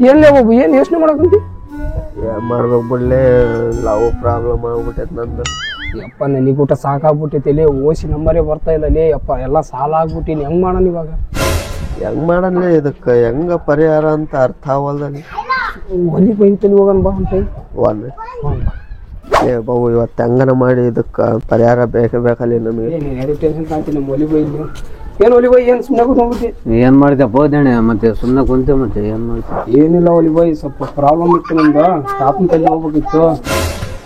ಎಲ್ಲೇ ಬಾಬು ಏನ್ ಯೋಚನೆ ಮಾಡಕಂತಿ? ಮಾಡ್ಬೇಕು ಬಿಡ್ಲೆ, ಲವ್ ಪ್ರಾಬ್ಲಮ್ ಆಗ್ಬಿಟ್ಟೈತೆ ನಂದು. ಯಪ್ಪ ನನಗೂಟ ಸಾಕಾಗ್ಬಿಟ್ಟೈತಿ. ಓಸಿ ನಂಬರೇ ಬರ್ತಾ ಇಲ್ಲ ಲೇ ಯಪ್ಪ. ಎಲ್ಲ ಸಾಲ ಆಗ್ಬಿಟ್ಟಿನಿ, ಹೆಂಗ್ ಮಾಡೋಣ ಇವಾಗ? ಹೆಂಗ್ ಮಾಡಲ್ಲ ಇದಕ್ಕೆ, ಹೆಂಗ ಪರಿಹಾರ ಅಂತ ಅರ್ಥ ಆಗವಲ್ದಲ್ಲಿ. ಒಲಿ ಬೈತಲ್ಲಿ ಹೋಗೋಣ ಬಾ ಅಂತ. ಏ ಬಾಬು ಇವತ್ತು ಹೆಂಗನ ಮಾಡಿ ಇದಕ್ಕೆ ಪರಿಹಾರ ಬೇಕಲ್ಲಿ ನಮಗೆ. ಟೆನ್ಷನ್ ಕಾಣ್ತೀನಿ. ನಮ್ಮ ಒಲಿ ಬೈ ಏನು ಒಲಿ ಬೈ ಏನು ಸುಮ್ಮನೆ ಕೂತ್ಕೊಂಡ್ಬಿಟ್ಟು ಏನ್ ಮಾಡಿದೆ ಬೋಧಣೆ? ಮತ್ತೆ ಸುಮ್ಮನೆ ಕುಂತೆ ಮತ್ತೆ ಏನ್ ಮಾಡ್ತೀವಿ? ಏನಿಲ್ಲ ಒಲಿ ಬೈ, ಸ್ವಲ್ಪ ಪ್ರಾಬ್ಲಮ್ ಇತ್ತು ನಮ್ದು. ತಾತನ ಕೈಲಿ ಹೋಗ್ಬೇಕಿತ್ತು,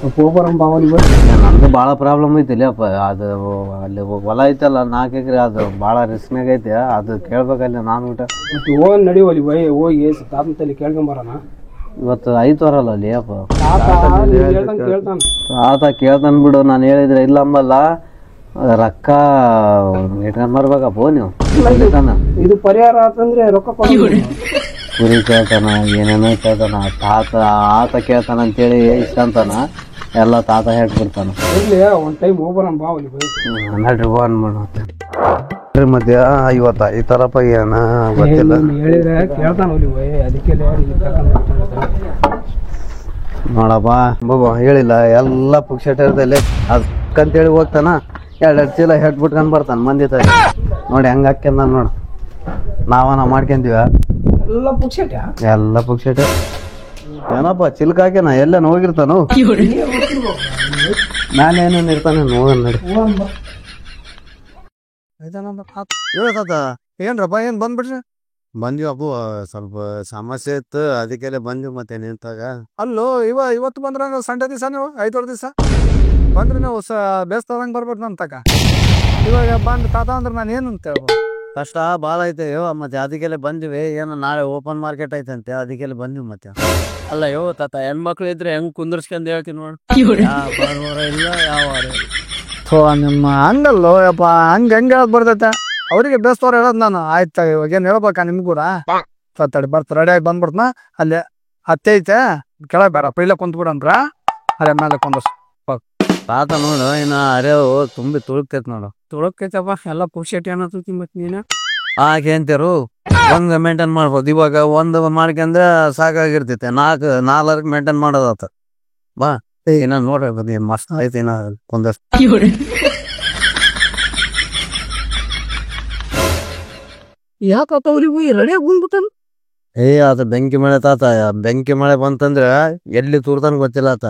ಸ್ವಲ್ಪ ಹೋಗ್ಬರಂ ಬಾ ಒಲಿ ಬೈ. ನಮ್ದು ಭಾಳ ಪ್ರಾಬ್ಲಮ್ ಐತಿ ಅಪ್ಪ. ಅದು ಅಲ್ಲಿ ಹೊಲ ಐತಲ್ಲ 4 ಎಕರೆ, ಅದು ಭಾಳ ರಿಸ್ಕ್ನಾಗ ಐತೆ. ಅದು ಕೇಳ್ಬೇಕಲ್ಲಿ ನಾನು ಊಟ ಮತ್ತೆ ಹೋಗಿ ನಡಿ ಒಲಿ ಬೈ, ಹೋಗಿ ತಾತನ ಕೈಲಿ ಕೇಳ್ಕೊಂಬರೋಣ. ಇವತ್ತು ಐತವರಲ್ಲ ಅಲ್ಲಿ ಅಪ್ಪ. ಕೇಳ್ತಾನ ಆತ ಕೇಳ್ತಾನ ಬಿಡು. ನಾನು ಹೇಳಿದ್ರೆ ಇಲ್ಲ ಅಂಬಲ್ಲ, ರೊಕ್ಕ ಇಟ್ಕೊಂಡ್ ಬರ್ಬೇಕಪ್ಪ ನೀವು. ಇದು ಪರಿಹಾರ ಆತಂದ್ರೆ ರೊಕ್ಕ ಕುರಿ ಕೇಳ್ತಾನ, ಏನೇನೋ ಕೇಳ್ತಾನ. ಆತ ಕೇಳ್ತಾನ ಅಂತೇಳಿ ಇಷ್ಟಂತಾನ, ಎಲ್ಲ ತಾತ ಹೇಳ್ಬಿಡ್ತಾನ. ಇರ್ಲಿ ಒಂದ್ ಟೈಮ್ ಹೋಗ್ಬರಂ ಬಾ ಒಲಿ ಬೈ. ನಡ್ರಿ ಬಾ ಅನ್ಬಿಡು. ಮತ್ತೆ ಇವತ್ತು ಈ ಥರಪ್ಪ ಏನ ಗೊತ್ತಿಲ್ಲ. ಹೇಳಿದ್ರೆ ಕೇಳ್ತಾನ ಒಲಿ ಬೈ, ಅದಕ್ಕೆ ನೋಡಪ್ಪ ಬಾಬಾ ಹೇಳಿಲ್ಲ, ಎಲ್ಲ ಪುಕ್ಷಟ ಇರ್ತಲ್ಲಿ ಅದಕ್ಕಂತೇಳಿ ಹೋಗ್ತಾನ. 2 ಚೀಲ ಹೆಟ್ಬಿಟ್ಕೊಂಡ್ ಬರ್ತಾನ ಮಂದಿ ತ ನೋಡಿ ಹೆಂಗ ಹಾಕ್ಯಂದ ನೋಡು. ನಾವನ ಮಾಡ್ಕೊಂತೀವ ಎಲ್ಲ ಪುಕ್ಷಟ ಎಲ್ಲ ಪುಕ್ಷಟ. ಏನಪ್ಪ ಚಿಲ್ಕ ಹಾಕ್ಯನ ಎಲ್ಲೇನ ಹೋಗಿರ್ತಾನು, ನಾನೇನೇನು ಇರ್ತಾನೆ ನೋಡೋಣ ನಡಿ. ಹೇಳ್ತಾತ ಏನ್ರಪ್ಪ ಏನ್ ಬಂದ್ಬಿಟ್ರಿ? ಬಂದ್ವಿ ಅಪ್ಪು, ಸ್ವಲ್ಪ ಸಮಸ್ಯೆ ಇತ್ತು ಅದಕ್ಕೆಲ್ಲ ಬಂದ್ವಿ. ಮತ್ತೆ ನಿಂತಾಗ ಅಲ್ಲೋ ಇವತ್ತು ಬಂದ್ರ ಸಂಡೆ ದಿವಸ, ನೀವು 5 ದಿವಸ ಬಂದ್ರಿ, ನೀವು ಬೇಸ್ತದಂಗೆ ಬರ್ಬೇಕು ನನ್ ತಕ. ಇವಾಗ ಬಂದ್ ತಾತ ಅಂದ್ರೆ ನಾನು ಏನು ಅಂತ ಹೇಳ್ಬೋದು? ಕಷ್ಟ ಭಾಳ ಐತೆ ಮತ್ತೆ ಅದಕ್ಕೆಲ್ಲ ಬಂದಿವಿ. ಏನು ನಾಳೆ ಓಪನ್ ಮಾರ್ಕೆಟ್ ಐತಂತೆ, ಅದಕ್ಕೆಲ್ಲ ಬಂದ್ವಿ. ಮತ್ತೆ ಅಲ್ಲ ತಾತ ಹೆಣ್ಮಕ್ಳು ಇದ್ರೆ ಹೆಂಗ್ ಕುಂದರ್ಸ್ಕೊಂಡ್ ಹೇಳ್ತೀನಿ ನೋಡು. ಯಾವ ಇಲ್ಲ ಯಾವ ಥೋ ನಿಮ್ಮ ಹಂಗಲ್ಲೋ ಯಪ್ಪ, ಹಂಗೆ ಹೇಳೋದು ಬರ್ತೈತೆ ಅವ್ರಿಗೆ. ಬೇಸ್ತವ್ರು ಹೇಳೋದು ನಾನು. ಆಯ್ತಾ ಇವಾಗ ಏನು ಹೇಳ್ಬೇಕಾ ನಿಮ್ಗೂಡ? ತಡಿ ಬರ್ತ ರೆಡಿಯಾಗಿ ಬಂದ್ಬಿಡ್ತನ. ಅಲ್ಲೇ ಹತ್ತೆ ಐತೆ ಕೆಳಗೆ ಬೇರಪ್ಪ, ಇಲ್ಲೇ ಕುಂತ್ಬಿಡಂದ್ರ ಅಲ್ಲೇ ಮೇಲೆ ಕುಂದರ್ಸ್. ತಾತ ನೋಡು ಇನ್ನು ಅರೆವು ತುಂಬಿ ತುಳುಕ್ತೈತೆ ನೋಡು. ತೊಳಕೈತಪ್ಪ ಎಲ್ಲ ಪುಕ್ಷಟಿ ಅನ್ನತ್ತಿ. ಮತ್ ನೀನ ಹಾಗೆ ಅಂತೀರು ಒಂದು ಮೇಂಟೈನ್ ಮಾಡ್ಬೋದು. ಇವಾಗ ಒಂದು ಮಾಡ್ಕೊಂಡ್ರೆ ಸಾಕಾಗಿರ್ತೈತೆ, 4 ಮೇಂಟೈನ್ ಮಾಡೋದಾತ. ಬಾ ಇನ್ನ ನೋಡ್ರಿ ಬನ್ನಿ, ಮಸ್ತ್ ಐತಿ. ಇನ್ನ ಕುಂದರ್ಸ್ ಯಾಕಪ್ಪ ಒಲಿ ಬೈ ರೆಡಿಯಾಗಿ ಬಂದ್ಬಿಟ್ಟಾನ? ಅದು ಬೆಂಕಿ ಮಳೆ ತಾತ. ಬೆಂಕಿ ಮಳೆ ಬಂತಂದ್ರೆ ಎಲ್ಲಿ ತೂರ್ತಾನ ಗೊತ್ತಿಲ್ಲ ಆತ.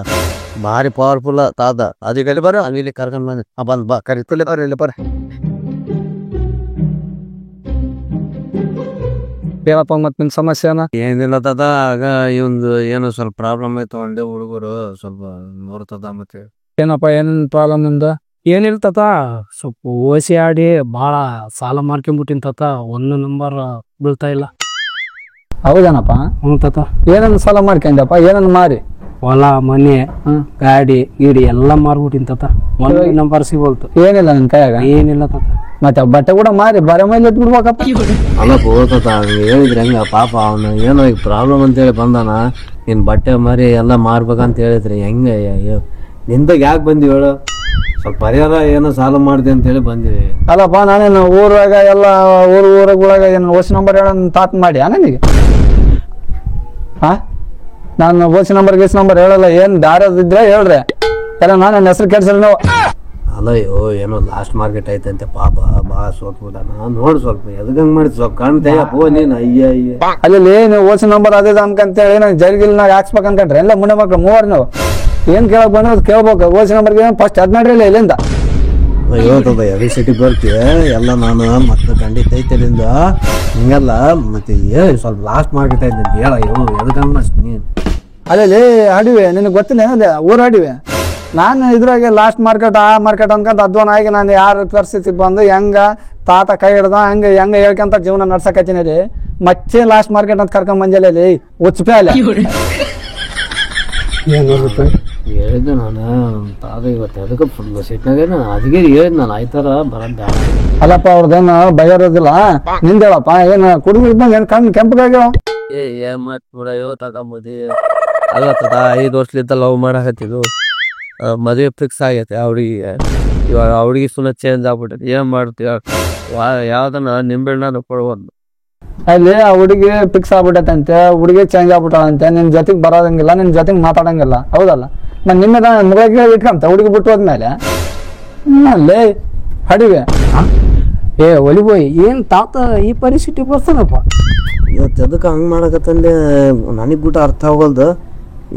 ಭಾರಿ ಪವರ್ಫುಲ್ ತಾತ. ಅದಕ್ಕೆ ಬರ ಅಲ್ಲಿ ಕರ್ಕೊಂಡ್ ಬಂದ್ ಬಂದ್ ಬಾ ಕರಿತಲ್ಲಿ ಬರ್ರಿ ಇಲ್ಲಿ ಬರ್ರಿ. ಏನಪ್ಪ ಮತ್ತೆ ನಿನ್ ಸಮಸ್ಯೆನ? ಏನಿಲ್ಲ ತಾತ, ಆಗ ಇವಂದು ಏನು ಸ್ವಲ್ಪ ಪ್ರಾಬ್ಲಮ್ ಐತೆ. ಒಂದೇ ಹುಡುಗರು ಸ್ವಲ್ಪ ನೋಡ್ತದ. ಮತ್ತೆ ಏನಪ್ಪ ಏನ್ ಪ್ರಾಬ್ಲಮ್ ನಿಮ್ದು? ಏನಿಲ್ಲ ತಾತ, ಸ್ವಲ್ಪ ಓಸಿ ಆಡಿ ಭಾಳ ಸಾಲ ಮಾಡ್ಕೊಂಬಿಟ್ಟಿನ ತಾತ. 1 ನಂಬರ್ ಬೀಳ್ತಾ ಇಲ್ಲ. ಹೌದೇನಪ್ಪ? ಹ್ಞೂ ತಾತ. ಏನನ್ನ ಸಾಲ ಮಾಡ್ಕೊಂಡಪ್ಪ? ಏನನ್ನ ಮಾರಿ? ಹೊಲ ಮನೆ ಗಾಡಿ ಗೀಡಿ ಎಲ್ಲ ಮಾರ್ಬಿಟ್ಟಿನ ತಾತ. 1 ನಂಬರ್ ಸಿಗೋಲ್ತು. ಏನಿಲ್ಲ ನನ್ ಕೈಯಾಗ? ಏನಿಲ್ಲ ತಾತ. ಮತ್ತೆ ಬಟ್ಟೆ ಕೂಡ ಮಾರಿ ಬರ ಮೇಲೆ ಇಟ್ಬಿಡ್ಬೇಕಪ್ಪ. ಅಲ್ಲ ಹೋತಾತ, ಹಂಗೆ ಹೇಳಿದ್ರೆ ಹೆಂಗ ಪಾಪ. ಅವನು ಏನೋ ಈಗ ಪ್ರಾಬ್ಲಮ್ ಅಂತೇಳಿ ಬಂದಾನ. ನೀನ್ ಬಟ್ಟೆ ಮರಿ ಎಲ್ಲ ಮಾರ್ಬೇಕಂತ ಹೇಳಿದ್ರಿ ಹೆಂಗ? ನಿಂದಾಗ ಯಾಕೆ ಬಂದಿವಿ ಹೇಳು? ಸ್ವಲ್ಪ ಪರಿಹಾರ ಏನೋ ಸಾಲ ಮಾಡ್ದೆ ಅಂತೇಳಿ ಬಂದಿವಿ. ಅಲ್ಲಪ್ಪ ನಾನೇನು ಊರಾಗ ಎಲ್ಲ ಊರಾಗ ಏನು ಓಸಿ ನಂಬರ್ ಹೇಳ ತಾತ್ ಮಾಡಿ ನನಗೆ? ಹಾ, ನಾನು ಓಸಿ ನಂಬರ್ ಗೀಸ್ ನಂಬರ್ ಹೇಳಲ್ಲ. ಏನ್ ದಾರದಿದ್ರೆ ಹೇಳ್ರಿ, ಎಲ್ಲ ನಾನು ನನ್ನ ಹೆಸರು ಕೆಡ್ಸಲ್ಲ ನೀವು. ಅಲ್ಲ ಏನೋ ಲಾಸ್ಟ್ ಮಾರ್ಕೆಟ್ ಐತಂತೆ ಪಾಪ, ಬಾ ಸೋತ್ಬಿಟ್ಟಾನ. ನೋಡ್ ಸ್ವಲ್ಪ ಎದಗಂಗ್ ಮಾಡಿದ್ ಸ್ವಲ್ಪ ಕಾಣ್ತೇಯಪ್ಪ ನೀನ್. ಅಯ್ಯ ಅಲ್ಲಿ ನೀವು ಓಸಿ ನಂಬರ್ ಅದೇ ಅನ್ಕಂತೇಳಿ ನಾನು ಜೈಲ್ಗಿಲ್ನಾಗ ಹಾಕ್ಸ್ಬೇಕು ಅನ್ಕೊಂಡ್ರೆ ಎಲ್ಲ ಮುಂಡೆ ಮಕ್ಳು 3 ನೀವು ಏನ್ ಕೇಳಕ್ ಬಂದ್ರೆ ಕೇಳ್ಬೇಕು. ಓಸಿ ನಂಬರ್ಗೆ ಫಸ್ಟ್ ಅದ್ ಮಾಡ್ರಿ ಇಲ್ಲಿಂದ. ಹೇಳ್ತದ ಎವಿ ಸಿಟಿ ಬರ್ತೀಯ ಎಲ್ಲ ನಾನು ಮತ್ತೆ ಖಂಡಿತ ಐತೆಲಿಂದ ಹಿಂಗಲ್ಲ. ಮತ್ತೆ ಸ್ವಲ್ಪ ಲಾಸ್ಟ್ ಮಾರ್ಕೆಟ್ ಐತೆ ಹೇಳ ಎದಗಂಗ್ ನೀನ್. ಅಲ್ಲಿ ಆಡಿವೆ ನಿನಗೆ ಗೊತ್ತಿಲ್ಲ ಏನದೆ ಊರ್ ಆಡಿವೆ. ನಾನು ಇದ್ರಾಗೆ ಲಾಸ್ಟ್ ಮಾರ್ಕೆಟ್ ಆ ಮಾರ್ಕೆಟ್ ಅನ್ಕೊಂತ ಅಧ್ವಾನ ಆಗಿ ನಾನು ಯಾರ ಪರಿಸ್ಥಿತಿ ಬಂದು ಹೆಂಗ ತಾತ ಕೈ ಹಿಡ್ದ ಹಂಗೆ ಹೇಳ್ಕೊಂತ ಜೀವನ ನಡ್ಸಕತ್ತೀನಿ. ಅಲ್ಲಿ ಮತ್ತೆ ಲಾಸ್ಟ್ ಮಾರ್ಕೆಟ್ ಅಂತ ಕರ್ಕೊಂಡ್ ಬಂಜಲ್ಲಿ ಉಚ್ಪೆ ಅಲ್ಲಿ ಹೇಳಿದ್ದೆ ನಾನು ತಾತ ಇವತ್ತು ಅದಕ್ಕೆ ಫುಲ್ ಸಿಟ್ನಾಗ ಅದಕ್ಕೆ ಹೇಳಿದ್ ನಾನು ಆಯ್ತಾರ ಬರೋದ್ ಬೇಡ. ಅಲ್ಲಪ್ಪ ಅವ್ರದ್ದೇನು ಬಗೆಹರೋದಿಲ್ಲ. ನಿಂದೇಳಪ್ಪ ಏನು ಕುಡುಗರು ಇದ್ದಂಗೆ ಏನು ಕಣ್ಣು ಕೆಂಪಗಾಗ್ಯಾವ? ಮತ್ ಕೂಡ ತಗೊಂಬುದಿ. ಅಲ್ಲ ತಾತ 5 ವರ್ಷಲಿದ್ದ ಲವ್ ಮಾಡಕತ್ತಿದ್ದು, ಮದುವೆ ಫಿಕ್ಸ್ ಆಗೈತೆ ಅವ್ರಿಗೆ. ಇವಾಗ ಅವ್ರಿಗೆ ಸುಮ್ಮನೆ ಚೇಂಜ್ ಆಗ್ಬಿಟ್ಟೈತಿ. ಏನ್ ಮಾಡ್ತೀವಿ? ಯಾವ್ದನ್ನ ನಿಂಬೆಹಣ್ಣು ಕೊಡ್ಬೋದು. ಅಲ್ಲಿ ಆ ಹುಡುಗಿ ಫಿಕ್ಸ್ ಆಗ್ಬಿಟ್ಟೈತಂತೆ, ಹುಡುಗಿ ಚೇಂಜ್ ಆಗ್ಬಿಟ್ಟಾಳಂತೆ, ನಿನ್ ಜೊತೆಗೆ ಬರೋದಂಗಿಲ್ಲ, ನಿನ್ ಜೊತೆಗೆ ಮಾತಾಡಂಗಿಲ್ಲ, ಹೌದಲ್ಲ? ಮತ್ತೆ ನಿನ್ನೆ ಮುಗಳಿಗೆ ಇಟ್ಕೊಂತ ಹುಡುಗಿ ಬಿಟ್ಟು ಹೋದ್ಮೇಲೆ ಅಲ್ಲೇ ಹಡಿವೆ ಏ ಒಲಿಬೋಯ್ ಏನ್ ತಾತ ಈ ಪರಿಸ್ಥಿತಿ ಬರ್ತಾನಪ್ಪ. ಇವತ್ತು ಎದಕ್ಕೆ ಹಂಗೆ ಮಾಡಕತ್ತಂದೆ ನನಗೆ ಬಿಟ್ಟು ಅರ್ಥ ಆಗೋಲ್ದು.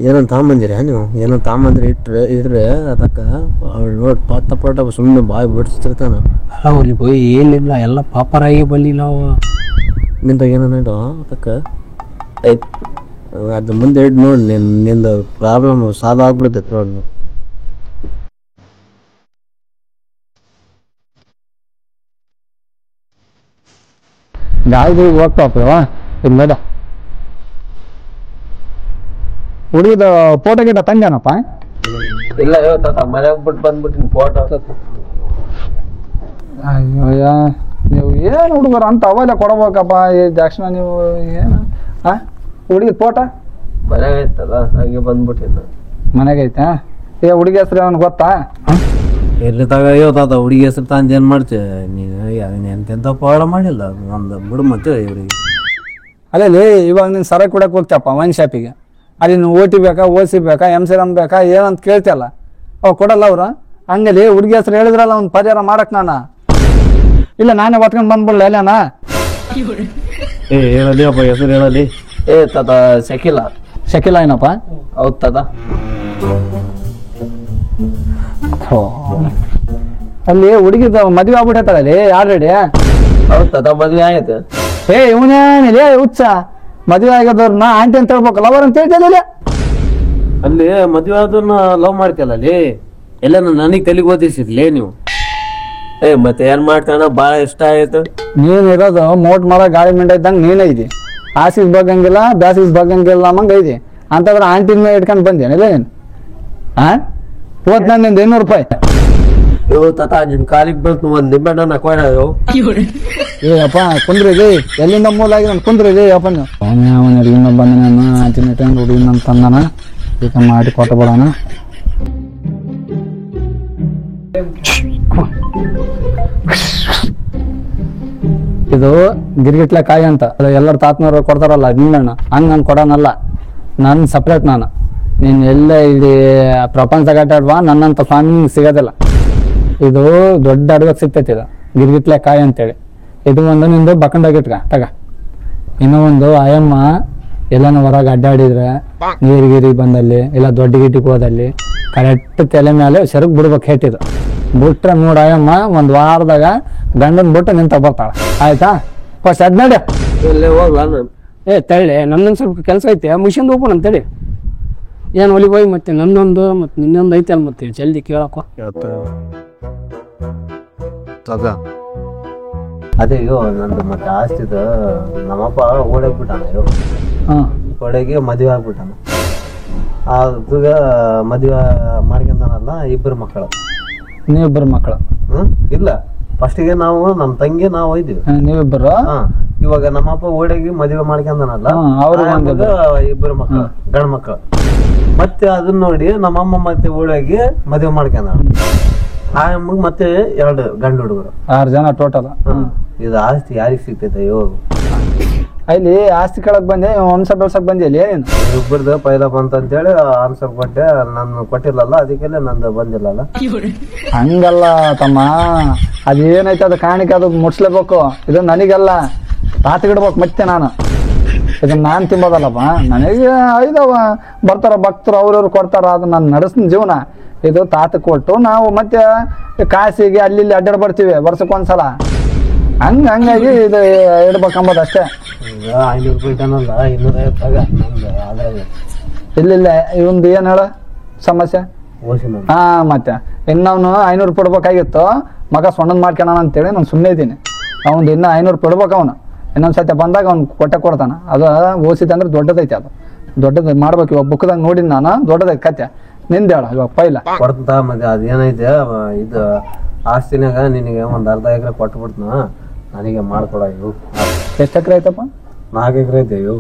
ಏನಂತ ತಗೊಂಬಂದಿರ ನೀವು? ಏನಂತ ತಗೊಂಬಂದ್ರಿ ಇಡ್ರೆ ಅದಕ್ಕೆ ಅವ್ಳು ನೋಡಿ ಪಟ್ಟ ಸುಮ್ಮನೆ ಬಾಯಿ ಬಿಡಿಸ್ತಿರ್ತಾನ. ಅಲ್ಲ ಒಲಿಬೋಯ್ ಏನಿಲ್ಲ, ಎಲ್ಲ ಪಾಪರಾಗಿ ಬಲ್ಲಿ ನಾವು ನಿಂದ ಏನೇನು ಅದಕ್ಕೆ ಐತ್ ಅದು ಮುಂದೆ ಇಟ್ಟು ನೋಡಿ ನಿಂದ ಪ್ರಾಬ್ಲಮ್ ಸಾಲ್ವ್ ಆಗ್ಬಿಡ್ತೈತೆ ನೋಡಿ. ಗಾಡಿ ಹೋಗ್ತಾಪ ಇದು ಮೇಡ ಹುಡುಗಿದ ಫೋಟೋ ಗಿಟ ತಂದೇನಪ್ಪ? ಇಲ್ಲ ತಾತ ಮನೆಯಾಗ ಬಿಟ್ಟು ಬಂದ್ಬಿಟ್ಟಿನಿ ಫೋಟೋ. ಅಯ್ಯೋ ನೀವು ಏನು ಹುಡುಗರು ಅಂತ ಅವೆಲ್ಲ ಕೊಡ್ಬೇಕಪ್ಪ ಈ ತಕ್ಷಣ ನೀವು ಏನು ಹುಡುಗಿ ಫೋಟೋ ಮನ್ಯಾಗ ಐತಲ್ಲ ಹಾಗೆ ಬಂದ್ಬಿಟ್ಟಿನ. ಮನೆಗೆ ಐತೆ. ಏ ಹುಡುಗಿ ಹೆಸ್ರು ಅವನು ಗೊತ್ತಾ? ಎಲ್ಲಿ ತಗೋ ತಾತ ಹುಡುಗಿ ಹೆಸರು ತಂದು ಏನು ಮಾಡ್ತೀವಿ ನೀನು? ಎಂತೆಂಥ ಪಾಡ ಮಾಡಿಲ್ಲ ಒಂದು ಬಿಡು ಮತ್ತೆ ಇವ್ರಿಗೆ. ಅಲ್ಲಲ್ಲಿ ಇವಾಗ ನೀನು ಸರ ಕುಡಕ್ಕೆ ಹೋಗ್ತಪ್ಪ ವೈನ್ ಶಾಪಿಗೆ, ಅಲ್ಲಿ ನೀವು ಓಟಿ ಬೇಕಾ, ಓಸಿ ಬೇಕಾ, M-Serum ಬೇಕಾ ಏನಂತ ಕೇಳ್ತಿಯಲ್ಲ, ಅವ್ ಕೊಡಲ್ಲ ಅವ್ರು. ಹಂಗಲ್ಲಿ ಹುಡುಗಿ ಹೆಸ್ರು ಹೇಳಿದ್ರಲ್ಲ ಅವ್ನು ಪರಿಹಾರ ಮಾಡಕ್ ನಾನು ಇಲ್ಲ ನಾನೇ ಒತ್ಕೊಂಡು ಬಂದ್ಬಿಡ್ಲ ಅಲ್ಲೇನಾ? ಏ ಹೇಳಲಿ ಅಪ್ಪ ಹೆಸರು ಹೇಳಲಿ. ಏ ತಾತ ಶಕಿಲ ಏನಪ್ಪ? ಹೌದ್ ತಾತ. ಅಲ್ಲಿ ಹುಡುಗಿದ ಮದ್ವೆ ಆಗ್ಬಿಟ್ಟೈತಲ್ಲಿ ಆಲ್ರೆಡಿ. ಹೌದ್ ತಾತ ಮದ್ವೆ ಆಯ್ತು. ಏ ಇವನೇನಿಲ್ಲ ಹುಚ್ಚ, ಮದ್ವೆ ಆಗದವ್ರನ್ನ ಆಂಟಿ ಅಂತ ಹೇಳ್ಬೇಕಲ್ಲ ಅವರ್ ಅಂತ ಹೇಳ್ತಿಲ್ಲ. ಅಲ್ಲಿ ಮದುವೆ ಆದವ್ರನ್ನ ಲವ್ ಮಾಡ್ತಿಯಲ್ಲ ಅಲ್ಲಿ ಎಲ್ಲ ನನಗೆ ತೆಲಿಗೆ ಓದಿಸಿರ್ಲೇ ನೀವು. ಏ ಮತ್ತೆ ಏನ್ ಮಾಡ್ತಾನ, ಬಾಳ ಇಷ್ಟ ಆಯ್ತು. ನೀನ್ ಇರೋದು ಮೋಟ್ ಮರ ಗಾಳಿ ಮಿಂಡ ಇದ್ದಂಗೆ ನೀನೇ ಇದಿ, ಆಸಿಸ್ ಬಗ್ಗಂಗಿಲ್ಲ ಬ್ಯಾಸಿಸ್ ಬಗ್ಗಂಗಿಲ್ಲ ನಮ್ಮಂಗ ಐತಿ ಅಂತಂದ್ರೆ ಆಂಟಿನ ಮೇಲೆ ಇಟ್ಕೊಂಡು ಬಂದೇನಿಲ್ಲ ನೀನು? ಹೋದ್ ನಾನು ನಿಂದ 200 ರೂಪಾಯಿ. ಇವ್ ತಾತ ನಿನ್ ಕಾಲಿಗೆ ಬಂತು ಒಂದ್ ನಿಂಬೆಹಣ್ಣ ಕೊಡ. ಏ ಅಪ್ಪ ಕುಂದ್ರಿದಿ, ಎಲ್ಲಿಂದ ಮೂಲ ಆಗಿ ನಾನು ಕುಂದ್ರಿದಿ ಅಪ್ಪ ನೀವು. ಅವನ ಇನ್ನೊಬ್ಬ ಬಂದ ನಾನು ಆಂಟಿನ ಇಟ್ಕೊಂಡು ಹುಡುಗಿನ ಅಂತ ತಂದಾನ, ಈಗ ಮಾಡಿ ಕೊಟ್ಟು ಬಿಡೋಣ. ಇದು ಗಿರ್ಗಿಟ್ಲೆ ಕಾಯಿ ಅಂತ ಎಲ್ಲರ ತಾತನವ್ರು ಕೊಡ್ತಾರಲ್ಲ ನಿಂಬೆಹಣ್ಣು, ಹಂಗೆ ನಾನು ಕೊಡೋನಲ್ಲ, ನಾನು ಸಪ್ರೇಟ್. ನೀನು ಎಲ್ಲ ಇಲ್ಲಿ ಪ್ರಪಂಚದಾಗ ಆಟಾಡುವ ನನ್ನಂತ ಸ್ವಾಮಿ ಸಿಗೋದಿಲ್ಲ. ಇದು ದೊಡ್ಡ ಅಡುಗೆ ಸಿಗ್ತೈತಿ, ಇದು ಗಿರ್ಗಿಟ್ಲೆ ಕಾಯಿ ಅಂತೇಳಿ. ಇದು ಒಂದು ನಿಂದು ಬಕ್ಕಂಡಾಗಿಟ್ಕ ತಗ. ಇನ್ನೂ ಒಂದು ಆಯಮ್ಮ ಎಲ್ಲಾನು ಹೊರಗೆ ಅಡ್ಡಾಡಿದ್ರೆ ನೀರಿಗಿರಿ ಬಂದಲ್ಲಿ ಇಲ್ಲ ದೊಡ್ಡ ಗಿಟ್ಟಿಗೆ ಹೋದಲ್ಲಿ ಕರೆಕ್ಟ್ ತಲೆ ಮೇಲೆ ಸೆರಗ್ ಬಿಡ್ಬೇಕು ಹೇಟಿದು. ಬಿಟ್ರೆ ನೋಡ ಆಯಮ್ಮ ಒಂದು ವಾರದಾಗ ಗಂಡನ ಬಿಟ್ಟು ನಿಂತ ಬರ್ತಾಳ. ಆಯ್ತಾ? ಫಸ್ಟ್ ಅದ್ ನಡಿ. ಇಲ್ಲೇ ಹೋಗ್ಲಾ ನಾನು? ಏ ತಳ್ಳಿ ನನ್ನೊಂದು ಸ್ವಲ್ಪ ಕೆಲಸ ಐತೆ ಮುಗಿಸ್ಕೊಂಡು ಹೋಗೋಣ ಅಂತೇಳಿ. ಏನು ಒಲಿಬೋಯ್ ಮತ್ತೆ ನನ್ನೊಂದು ಮತ್ತೆ ನಿನ್ನೊಂದು ಐತೆ ಅಲ್ಲ, ಮತ್ತೆ ಜಲ್ದಿ ಕೇಳಕ್ಕೋ. ಅದೇ ಅಯ್ಯೋ ನಂದು ಮತ್ತೆ ಆಸ್ತಿದ ನಮ್ಮಪ್ಪ ಓಡೋಗ್ಬಿಟ್ಟಾನ. ಅಯ್ಯೋ ಓಡೋಗಿ ಮದುವೆ ಆಗ್ಬಿಟ್ಟಾನ. ಅದಾಗ ಮದುವೆ ಮಾಡ್ಕೊಂಡನಲ್ಲ ಇಬ್ಬರು ಮಕ್ಕಳು. ನೀವಿಬ್ಬರು ಮಕ್ಕಳು? ಇಲ್ಲ, ಫಸ್ಟಿಗೆ ನಾವು ನಮ್ಮ ತಂಗಿ ನಾವು ಒಯ್ದಿವಿ. ನೀವಿಬ್ಬರು? ಇವಾಗ ನಮ್ಮಪ್ಪ ಓಡೋಗಿ ಮದುವೆ ಮಾಡ್ಕೊಂಡನಲ್ಲ ಇಬ್ಬರು ಮಕ್ಕಳು ಗಂಡ ಮಕ್ಕಳು. ಮತ್ತೆ ಅದನ್ನ ನೋಡಿ ನಮ್ಮಮ್ಮ ಮತ್ತೆ ಓಡೋಗಿ ಮದುವೆ ಮಾಡ್ಕೊಂಡ. ಆ ಅಮ್ಮಗೆ ಮತ್ತೆ 2 ಗಂಡು ಹುಡುಗರು, 6 ಜನ ಟೋಟಲ್. ಇದು ಆಸ್ತಿ ಯಾರಿಗೆ ಸಿಗ್ತೈತೆ? ಅಯ್ಯೋ ಅಲ್ಲಿ ಆಸ್ತಿ ಕೇಳಕ್ ಬಂದೆ, ವಂಶ ಬೆಳ್ಸಕ್ ಬಂದಿ ಅಲ್ಲಿ ಏನು? ಇಬ್ಬರದು ಪೈಲ ಬಂತಂತೇಳಿ ಆನ್ಸರ್ ಕೊಟ್ಟೆ. ನಾನು ಕೊಟ್ಟಿಲ್ಲಲ್ಲ, ಅದಕ್ಕೆ ನಂದು ಬಂದಿಲ್ಲಲ್ಲ. ಹಂಗಲ್ಲ ತಮ್ಮ, ಅದೇನೈತೆ ಅದು ಕಾಣಿಕೆ, ಅದು ಮುಟ್ಸ್ಲೇಬೇಕು. ಇದು ನನಗಲ್ಲ, ತಾತಿಗಿಡ್ಬೇಕು ಮತ್ತೆ ನಾನು. ಇದನ್ನ ನಾನು ತಿಂಬೋದಲ್ಲಪ್ಪ, ನನಗೆ ಐದವ ಬರ್ತಾರ ಭಕ್ತರು, ಅವ್ರವ್ರು ಕೊಡ್ತಾರ, ಅದು ನಾನು ನಡೆಸ್ತೀನಿ ಜೀವನ. ಇದು ತಾತ ಕೊಟ್ಟು ನಾವು ಮತ್ತೆ ಕಾಸಿಗೆ ಅಲ್ಲಿ ಇಲ್ಲಿ ಅಡ್ಡಾಡ್ ಬರ್ತೀವಿ ವರ್ಷಕ್ಕೊಂದ್ಸಲ. ಹಂಗಾಗಿ ಇದು ಇಡ್ಬೇಕಂಬುದು ಅಷ್ಟೇ. 500 ರೂಪಾಯಿ ತಾನಲ್ಲ, 250 ಇಲ್ಲ ಇವಂದು ಏನ್ ಹೇಳ ಸಮಸ್ಯೆ? ಮತ್ತೆ ಇನ್ನವನು 500 ಕೊಡ್ಬೇಕಾಗಿತ್ತು, ಮಗ ಸೊಣ್ಣದ್ ಮಾಡ್ಕೊಳ ಅಂತೇಳಿ ನಾನು ಸುಮ್ಮನೆ ಇದ್ದೀನಿ. ಅವನು ಇನ್ನ 500 ಕೊಡ್ಬೇಕು. ಅವನು ಇನ್ನೊಂದ್ಸತಿ ಬಂದಾಗ ಅವ್ನು ಕೊಡ್ತಾನ. ಅದು ಓಸಿದ ಅಂದ್ರೆ ದೊಡ್ಡದೈತೆ, ಅದು ದೊಡ್ಡದ ಮಾಡ್ಬೇಕು. ಇವಾಗ ಬುಕ್ದಾಗ ನೋಡಿದ್ ನಾನು, ದೊಡ್ಡದೈತೆ ಕತೆ. ನಿಂದ ಹೇಳ ಇವಾಗ ಪೈಲ ಕೊಡ್ತ. ಮತ್ತೆ ಅದೇನೈತೆ ಇದು ಆಸ್ತಿನಾಗ ನಿನಗೆ ಒಂದ್ ಅರ್ಧ ಎಕರೆ ಕೊಟ್ಟು ಬಿಡ್ತನ, ನನಗೆ ಮಾಡ್ಕೊಡ. ಇವು ಎಷ್ಟು ಎಕರೆ ಐತಪ್ಪ? 4 ಎಕರೆ ಐತೆ. ಇವು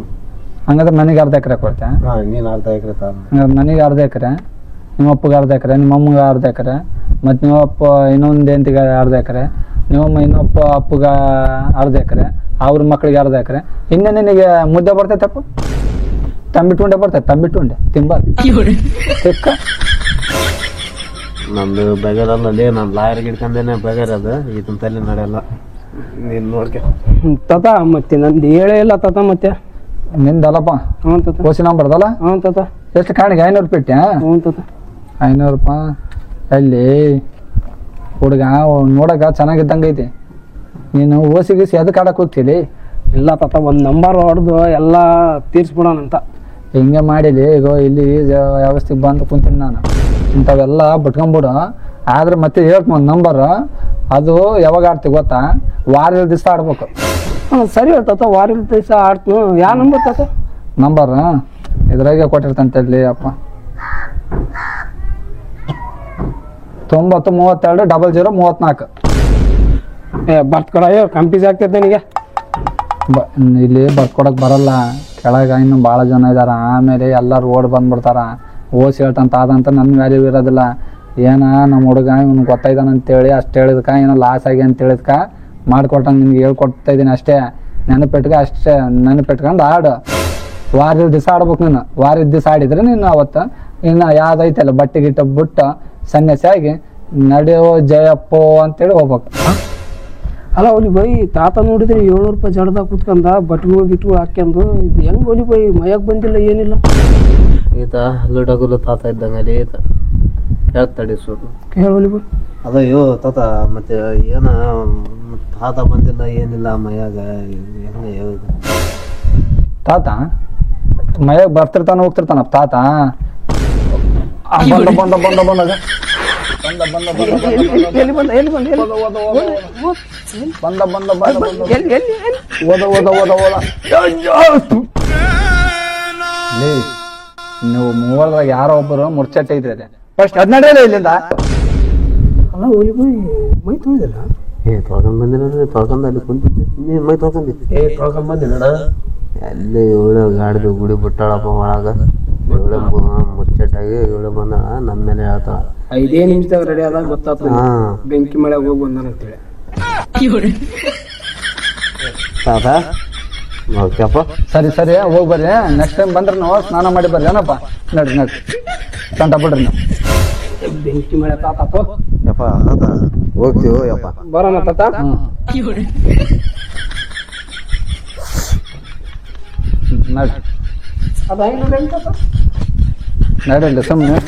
ಹಂಗಂದ್ರೆ ನನಗೆ ಅರ್ಧ ಎಕರೆ ಕೊಡ್ತೆ. ನೀನ್ ಅರ್ಧ ಎಕರೆ ನನಗೆ ಅರ್ಧ ಎಕರೆ, ನಿಮ್ಮಪ್ಪಗೆ ಅರ್ಧ ಎಕರೆ, ನಿಮ್ಮಮ್ಮಗೆ ಅರ್ಧ ಎಕರೆ, ಮತ್ತು ನಿಮ್ಮಪ್ಪ ಇನ್ನೊಂದು ಹೆಂಡತಿಗೆ ಅರ್ಧ ಎಕರೆ, ನಿಮ್ಮಮ್ಮ ಇನ್ನೊಬ್ಬ ಅಪ್ಪಗ ಅರ್ಧ ಎಕರೆ. ಅವ್ರ ಮಕ್ಳಿಗೆ ಅರ್ಧ ಎಕರೆ. ಇನ್ನೇ ನಿನಗೆ ಮುದ್ದೆ ಬರ್ತೈತಪ್ಪ, ತಂಬಿಟ್ಟು ಉಂಡೆ ಬರ್ತೈತೆ, ತಂಬಿಟ್ಟು ಉಂಡೆ ತಿಂಬಾರ್ದು ತಿಕ್ಕ. ನಮ್ದು ಬೇಗಾರಲ್ಲೇ ನಾನು ಲಾಯರ್ ಗಿಡ್ಕಂದೇನೆ ಬೇಗಾರದು ಇದನ್ನ ತಲೆ ನಡೆಯಲ್ಲ. ನೀನು ನೋಡ್ಕೆ ತಾತ ಮತ್ತೆ ನಂದು ಹೇಳೇ ಇಲ್ಲ ತಾತ. ಮತ್ತೆ ನಿಂದಲ್ಲಪ್ಪ ಹ್ಞೂ ತಾತ. ಓಸಿ ನಂಬರ್ದಲ್ಲ. ಹ್ಞೂ ತಾತ. ಎಷ್ಟು ಕಾಣಿಗೆ 500 ರೂಪಾಯಿ ಇಟ್ಟೆ? ಹ್ಞೂ ತಾತ. 500 ರೂಪಾಯಿ ಅಲ್ಲಿ ಹುಡುಗ ನೋಡಕ ಚೆನ್ನಾಗಿದ್ದಂಗೆ ಐತಿ. ನೀನು ಓಸಿ ಗೀಸಿ ಅದಕ್ಕೆ ಆಡಕ್ಕೆ ಹೋಗ್ತೀಲಿ? ಇಲ್ಲ ತಾತ, ಒಂದು ನಂಬರ್ ಹೊಡೆದು ಎಲ್ಲ ತೀರ್ಸ್ಬಿಡೋಣ ಅಂತ. ಹಿಂಗೆ ಮಾಡಿಲಿ. ಈಗ ಇಲ್ಲಿ ವ್ಯವಸ್ಥೆಗೆ ಬಂದು ಕುಂತೀನಿ ನಾನು. ಇಂಥವೆಲ್ಲ ಬಿಟ್ಕೊಂಬಿಡು. ಆದ್ರೆ ಮತ್ತೆ ಹೇಳ್ತೀನಿ ಒಂದು ನಂಬರ್, ಅದು ಯಾವಾಗ ಆಡ್ತೀವಿ ಗೊತ್ತಾ? ವಾರದ ದಿವಸ ಆಡ್ಬೇಕು. ಹಾಂ ಸರಿ ತಾತ, ವಾರದ ದಿವಸ ಆಡ್ತು. ಯಾವ ನಂಬರ್ ತಾತ? ನಂಬರ್ ಇದ್ರಾಗೆ ಕೊಟ್ಟಿರ್ತಂತಲ್ಲಿ ಅಪ್ಪ. 9032 0034. ಬರ್ತ್ಕೊಡ ಕಂಪೀಸ್ ಆಗ್ತೈತೆ ನನಗೆ. ಇಲ್ಲಿ ಬರ್ಕೊಡಕ್ ಬರಲ್ಲ, ಕೆಳಗ ಇನ್ನು ಭಾಳ ಜನ ಇದಾರ. ಆಮೇಲೆ ಎಲ್ಲರೂ ಓಡ್ ಬಂದ್ಬಿಡ್ತಾರ. ಓಸಿ ಹೇಳ್ತಂತ ಆದಂತ ನನ್ನ ವ್ಯಾಲ್ಯೂ ಇರೋದಿಲ್ಲ. ಏನ ನಮ್ಮ ಹುಡುಗ ಇವ್ನು ಗೊತ್ತಾಯ್ದಾನ ಅಂತೇಳಿ ಅಷ್ಟು ಹೇಳಿದ್ಕ, ಏನೋ ಲಾಸ್ ಆಗಿ ಅಂತ ಹೇಳಿದ್ಕ ಮಾಡ್ಕೊಟ್ಟಂಗೆ ನಿನ್ಗೆ ಹೇಳ್ಕೊಡ್ತಾ ಇದ್ದೀನಿ ಅಷ್ಟೇ. ನೆನಪಿಟ್ಕ ಅಷ್ಟೇ, ನೆನಪಿಟ್ಕೊಂಡು ಆಡು. ವಾರದ ದಿವಸ ಆಡ್ಬೇಕು ನೀನು. ವಾರದ ದಿವಸ ಆಡಿದ್ರೆ ನೀನು ಅವತ್ತು ಇನ್ನು ಯಾವ್ದೈತಲ್ಲ ಬಟ್ಟೆ ಗಿಟ್ಟ ಬಿಟ್ಟು ಸನ್ಯಾಸಿ ಆಗಿ ನಡೆಯೋ ಜಯಪ್ಪೋ ಅಂತೇಳಿ ಹೋಗ್ಬೇಕು. ಅಲ್ಲ ಒಲಿ ಬೈ, ತಾತ ನೋಡಿದ್ರೆ 700 ರೂಪಾಯಿ ಜಡ್ದಾಗ ಕುತ್ಕೊಂಡ ಬಟ್ಟೆಗಳು ಗಿಟ್ಗಳು ಹಾಕ್ಯಂದು ಇದು ಹೆಂಗ್ ಒಲಿ ಬೈ? ಮಯಕ್ಕೆ ಬಂದಿಲ್ಲ ಏನಿಲ್ಲ. ಈತ ಲುಡಗುಲು ತಾತ ಇದ್ದಂಗೆ ಅಲ್ಲಿ ಈತ ಹೇಳ್ತಾಡಿ ಸೂರು ಹೇಳಿ ಬೈ. ಅಯ್ಯೋ ತಾತ ಮತ್ತೆ ಏನ ತಾತ ಬಂದಿಲ್ಲ ಏನಿಲ್ಲ ಮೈಯಾಗ ಹೆಂಗೆ ಹೇಳುದು? ತಾತ ಮೈಯಾಗ ಬರ್ತಿರ್ತಾನ ಹೋಗ್ತಿರ್ತಾನ ತಾತ. ಬಂದ ಬಂದ ಬಂದ ಬಂದಾಗ ಎಲ್ಲಿ ಬಂದ ಎಲ್ಲಿ ಬಂದ ಎಲ್ಲಿ ಬಂದ ಬಂದ ಬಂದ ಎಲ್ಲಿ ಎಲ್ಲಿ ಎಲ್ಲಿ? ಓದ ಓದ ಓದ ಓದ. ನೀವು ಮೂವರಾಗ ಯಾರೋ ಒಬ್ಬರು ಮುರ್ಚಟ್ಟೆ ಇದ್ರೆ ಫಸ್ಟ್ ಅದ್ ನಡೆಯಲ್ಲ ಇಲ್ಲಿಂದ. ಅಲ್ಲ ಒಲಿ ಬೈ, ಮೈ ತೊಳೆದಿಲ್ಲ? ತೊಳ್ಕೊಂಡ್ ಬಂದಿಲ್ಲ, ತೊಳ್ಕೊಂಡ್ ಅಲ್ಲಿ ಕುಂತಿದ್ದೆ. ನೀನ್ ಮೈ ತೊಳ್ಕೊಂಡಿದ್ದೆ? ತೊಳ್ಕೊಂಡ್ ಬಂದಿಲ್ಲ. ಅಲ್ಲಿ ಇವಳು ಗಾಡಿದು ಗುಡಿ ಬಿಟ್ಟಾಳಪ್ಪ ಒಳಗ. ಇವಳೆ ಮುಚ್ಚಟ್ಟಾಗಿ ಇವಳು ಬಂದಾಳ, ನನ್ನ ಮೇಲೆ ಹೇಳ್ತಾಳ 5 ನಿಮಿಷದಾಗ ರೆಡಿ ಆದಾಗ ಗೊತ್ತಾಗ್ತದೆ ಬೆಂಕಿ ಮಳೆ ಹೋಗಿ ಬಂದಾನ ಅಂತೇಳಿ. ತಾತ ಓಕೆಪ್ಪ, ಸರಿ ಸರಿ ಹೋಗಿ ಬರ್ರಿ. ನೆಕ್ಸ್ಟ್ ಟೈಮ್ ಬಂದ್ರೆ ನಾವು ಸ್ನಾನ ಮಾಡಿ ಬರ್ರಿ ಏನಪ್ಪ. ನಡ್ರಿ ನಡ್ರಿ ತಂಟ ಬಿಡ್ರಿ ನೀವು. ಬೆಂಕಿ ಮಳೆ ತಾತ ಯಪ್ಪ ತಾತ ಹೋಗ್ತೀವೋ ಯಪ್ಪ? ಬರೋಣ ತಾತ. ನಡ್ರಿ ಅದು 500 ನಡ್ರಿ ಸುಮ್ಮನೆ